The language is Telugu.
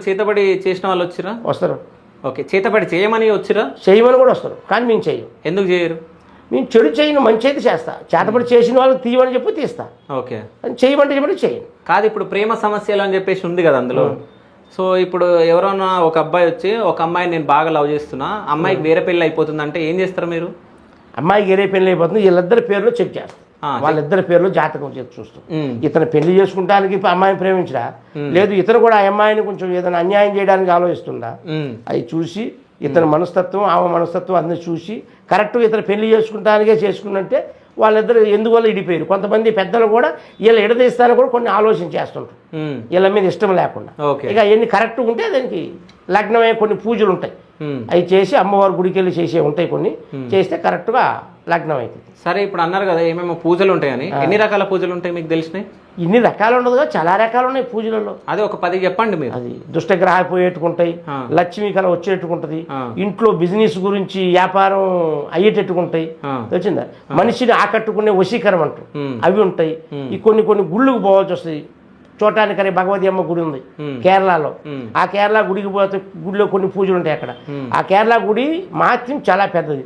చేతబడి చేసిన వాళ్ళు వచ్చిరా? వస్తారు. ఓకే, చేతబడి చేయమని వచ్చిరా? చేయమని కూడా వస్తారు, కానీ మేము చెయ్యం. ఎందుకు చేయరు? మేము చెడు చేయను, మంచి అయితే చేస్తా. చేతబడి చేసిన వాళ్ళకి తీయమని చెప్పి తీస్తా. ఓకే, చేయమంటే చెప్పండి చేయను. కాదు, ఇప్పుడు ప్రేమ సమస్యలు అని చెప్పేసి ఉంది కదా అందులో. సో ఇప్పుడు ఎవరైనా ఒక అబ్బాయి వచ్చి ఒక అమ్మాయిని నేను బాగా లవ్ చేస్తున్నా, అమ్మాయికి వేరే పెళ్ళి అయిపోతుంది అంటే ఏం చేస్తారు మీరు? అమ్మాయికి వేరే పెళ్ళి అయిపోతుంది, వీళ్ళిద్దరి పేర్లు చెక్ చేస్తాం. వాళ్ళిద్దరి పేర్లు జాతకం చేసి చూస్తాం. ఇతను పెళ్లి చేసుకుంటానికి అమ్మాయిని ప్రేమించడా, లేదు ఇతను కూడా ఆ అమ్మాయిని కొంచెం ఏదైనా అన్యాయం చేయడానికి ఆలోచిస్తుందా, అవి చూసి ఇతని మనస్తత్వం ఆమె మనస్తత్వం అన్ని చూసి కరెక్ట్గా ఇతను పెళ్లి చేసుకుంటానికే చేసుకున్నట్టే వాళ్ళిద్దరు ఎందువల్ల ఇడిపోయారు. కొంతమంది పెద్దలు కూడా వీళ్ళ ఎడదీస్తానికి కూడా కొన్ని ఆలోచన చేస్తుంటారు, వీళ్ళ మీద ఇష్టం లేకుండా. ఇక అవన్నీ కరెక్ట్గా ఉంటే దానికి లగ్నమయ్యే కొన్ని పూజలు ఉంటాయి, అవి చేసి అమ్మవారి గుడికి వెళ్ళి చేసే ఉంటాయి, కొన్ని చేస్తే కరెక్ట్గా లగ్నం అవుతుంది. సరే, ఇప్పుడు అన్నారు కదా ఏమేమో పూజలు ఉంటాయని, ఎన్ని రకాల పూజలు ఉంటాయి మీకు తెలిసినాయి? ఇన్ని రకాలు ఉండదుగా, చాలా రకాలు ఉన్నాయి పూజలలో. అదే ఒక 10 చెప్పండి మీరు. అది దుష్టగ్రహాలు పోయేట్టుకుంటాయి, లక్ష్మీ కళ వచ్చేట్టుకుంటది, ఇంట్లో బిజినెస్ గురించి వ్యాపారం అయ్యేటట్టుకుంటాయి, తెలిసిందా, మనిషిని ఆకట్టుకునే వశీకరం అంటూ అవి ఉంటాయి. ఈ కొన్ని గుళ్ళకు పోవాల్సి వస్తుంది. చూడటానికనే భగవతి అమ్మ గుడి ఉంది కేరళలో. ఆ కేరళ గుడికి పోతే గుడిలో కొన్ని పూజలు ఉంటాయి అక్కడ. ఆ కేరళ గుడి మాత్రం చాలా పెద్దది.